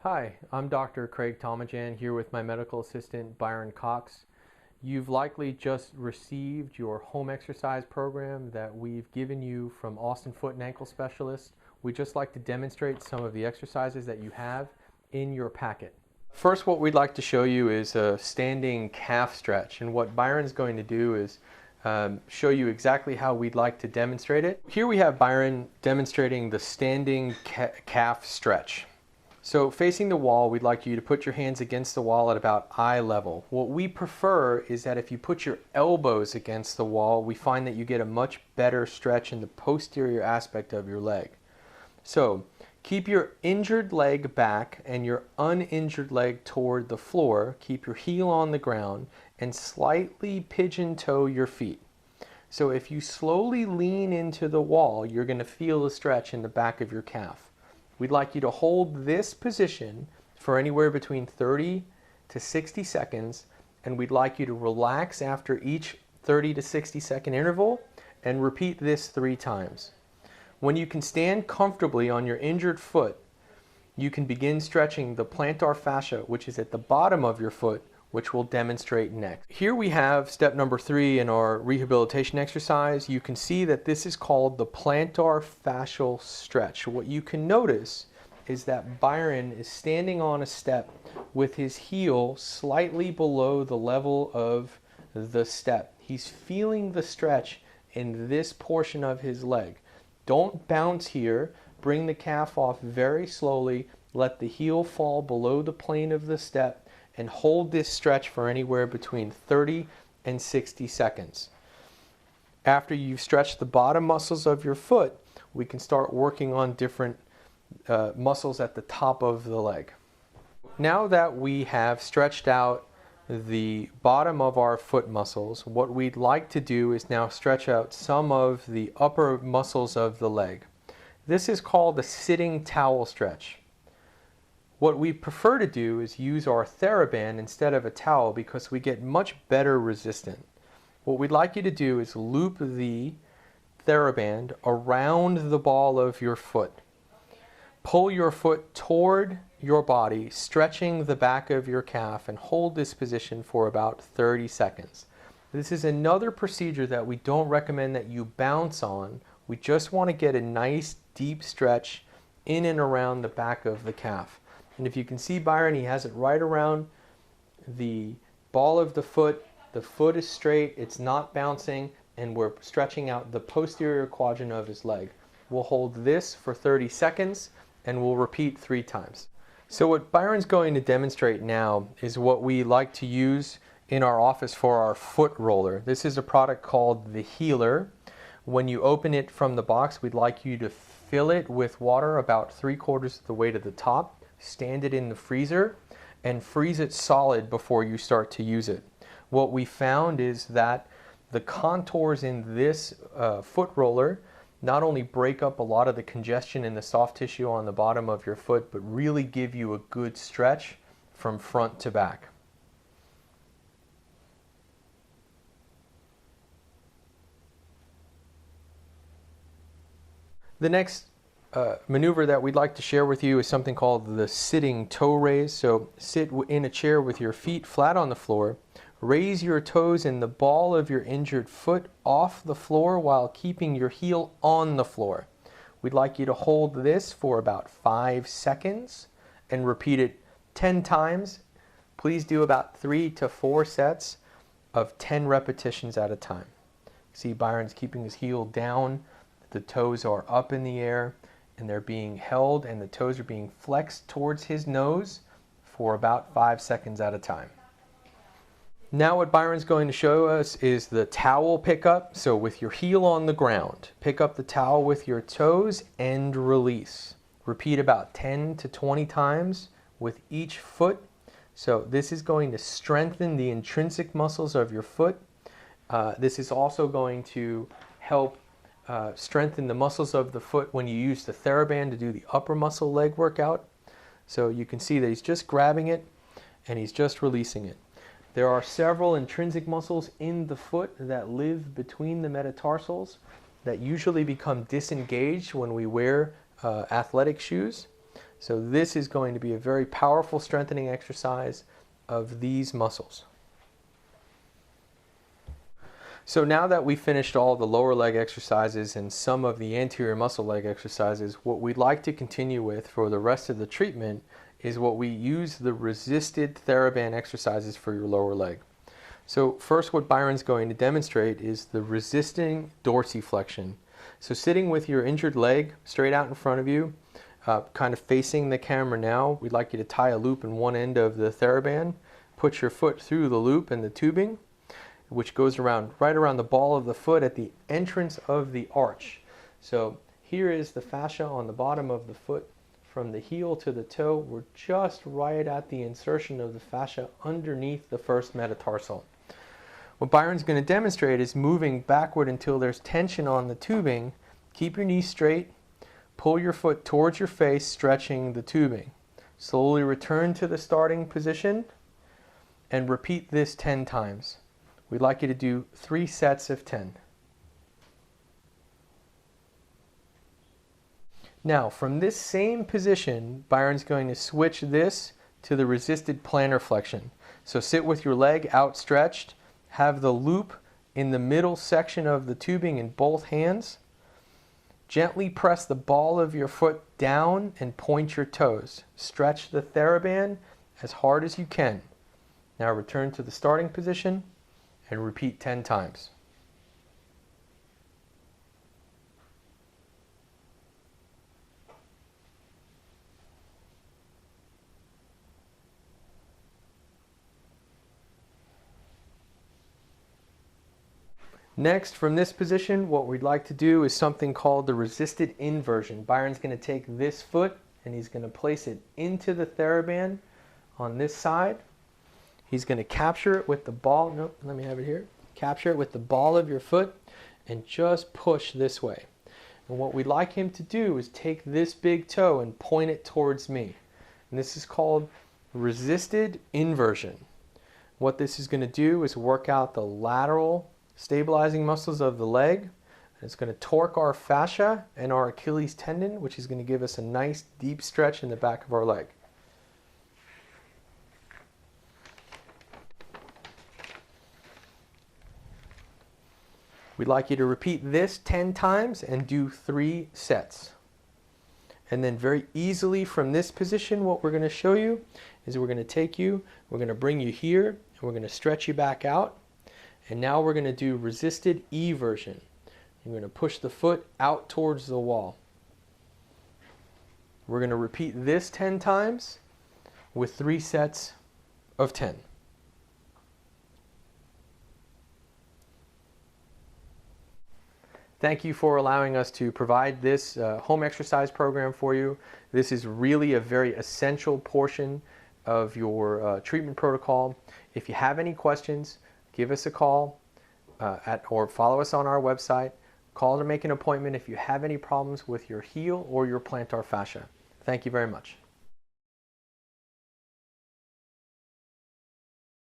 Hi, I'm Dr. Craig Thomajan here with my medical assistant Byron Cox. You've likely just received your home exercise program that we've given you from Austin Foot and Ankle Specialist. We'd just like to demonstrate some of the exercises that you have in your packet. First, what we'd like to show you is a standing calf stretch, and what Byron's going to do is show you exactly how we'd like to demonstrate it. Here we have Byron demonstrating the standing calf stretch. So facing the wall, we'd like you to put your hands against the wall at about eye level. What we prefer is that if you put your elbows against the wall, we find that you get a much better stretch in the posterior aspect of your leg. So keep your injured leg back and your uninjured leg toward the floor. Keep your heel on the ground and slightly pigeon toe your feet. So if you slowly lean into the wall, you're going to feel a stretch in the back of your calf. We'd like you to hold this position for anywhere between 30 to 60 seconds, and we'd like you to relax after each 30 to 60 second interval and repeat this 3 times. When you can stand comfortably on your injured foot, you can begin stretching the plantar fascia, which is at the bottom of your foot, which we'll demonstrate next. Here we have step number 3 in our rehabilitation exercise. You can see that this is called the plantar fascial stretch. What you can notice is that Byron is standing on a step with his heel slightly below the level of the step. He's feeling the stretch in this portion of his leg. Don't bounce here. Bring the calf off very slowly. Let the heel fall below the plane of the step and hold this stretch for anywhere between 30 and 60 seconds. After you've stretched the bottom muscles of your foot, we can start working on different muscles at the top of the leg. Now that we have stretched out the bottom of our foot muscles, what we'd like to do is now stretch out some of the upper muscles of the leg. This is called the sitting towel stretch. What we prefer to do is use our Theraband instead of a towel because we get much better resistance. What we'd like you to do is loop the Theraband around the ball of your foot. Pull your foot toward your body, stretching the back of your calf, and hold this position for about 30 seconds. This is another procedure that we don't recommend that you bounce on. We just want to get a nice deep stretch in and around the back of the calf. And if you can see Byron, he has it right around the ball of the foot. The foot is straight, it's not bouncing, and we're stretching out the posterior quadrant of his leg. We'll hold this for 30 seconds and we'll repeat 3 times. So what Byron's going to demonstrate now is what we like to use in our office for our foot roller. This is a product called the Heeler. When you open it from the box, we'd like you to fill it with water about 3/4 of the way to the top. Stand it in the freezer and freeze it solid before you start to use it. What we found is that the contours in this foot roller not only break up a lot of the congestion in the soft tissue on the bottom of your foot, but really give you a good stretch from front to back. The next maneuver that we'd like to share with you is something called the sitting toe raise. So sit in a chair with your feet flat on the floor. Raise your toes and the ball of your injured foot off the floor while keeping your heel on the floor. We'd like you to hold this for about 5 seconds and repeat it 10 times. Please do about 3 to 4 sets of 10 repetitions at a time. See, Byron's keeping his heel down. The toes are up in the air and they're being held, and the toes are being flexed towards his nose for about 5 seconds at a time. Now what Byron's going to show us is the towel pickup. So with your heel on the ground, pick up the towel with your toes and release. Repeat about 10 to 20 times with each foot. So this is going to strengthen the intrinsic muscles of your foot. This is also going to help strengthen the muscles of the foot when you use the Theraband to do the upper muscle leg workout. So you can see that he's just grabbing it and he's just releasing it. There are several intrinsic muscles in the foot that live between the metatarsals that usually become disengaged when we wear athletic shoes. So this is going to be a very powerful strengthening exercise of these muscles. So now that we've finished all the lower leg exercises and some of the anterior muscle leg exercises, what we'd like to continue with for the rest of the treatment is what we use the resisted Theraband exercises for your lower leg. So first, what Byron's going to demonstrate is the resisting dorsiflexion. So sitting with your injured leg straight out in front of you, kind of facing the camera now, we'd like you to tie a loop in one end of the Theraband, put your foot through the loop and the tubing, which goes around right around the ball of the foot at the entrance of the arch. So here is the fascia on the bottom of the foot. From the heel to the toe, we're just right at the insertion of the fascia underneath the first metatarsal. What Byron's going to demonstrate is moving backward until there's tension on the tubing. Keep your knees straight, pull your foot towards your face, stretching the tubing. Slowly return to the starting position and repeat this 10 times. We'd like you to do 3 sets of 10. Now, from this same position, Byron's going to switch this to the resisted plantar flexion. So sit with your leg outstretched, have the loop in the middle section of the tubing in both hands. Gently press the ball of your foot down and point your toes. Stretch the Theraband as hard as you can. Now return to the starting position and repeat 10 times. Next, from this position, what we'd like to do is something called the resisted inversion. Byron's going to take this foot and he's going to place it into the Theraband on this side. He's going to capture it with the ball. Nope, let me have it here. Capture it with the ball of your foot and just push this way. And what we'd like him to do is take this big toe and point it towards me. And this is called resisted inversion. What this is going to do is work out the lateral stabilizing muscles of the leg. It's going to torque our fascia and our Achilles tendon, which is going to give us a nice deep stretch in the back of our leg. We'd like you to repeat this 10 times and do 3 sets. And then very easily from this position, what we're going to show you is we're going to take you, we're going to bring you here, and we're going to stretch you back out. And now we're going to do resisted eversion. You're going to push the foot out towards the wall. We're going to repeat this 10 times with 3 sets of 10. Thank you for allowing us to provide this home exercise program for you. This is really a very essential portion of your treatment protocol. If you have any questions, give us a call or follow us on our website. Call to make an appointment if you have any problems with your heel or your plantar fascia. Thank you very much.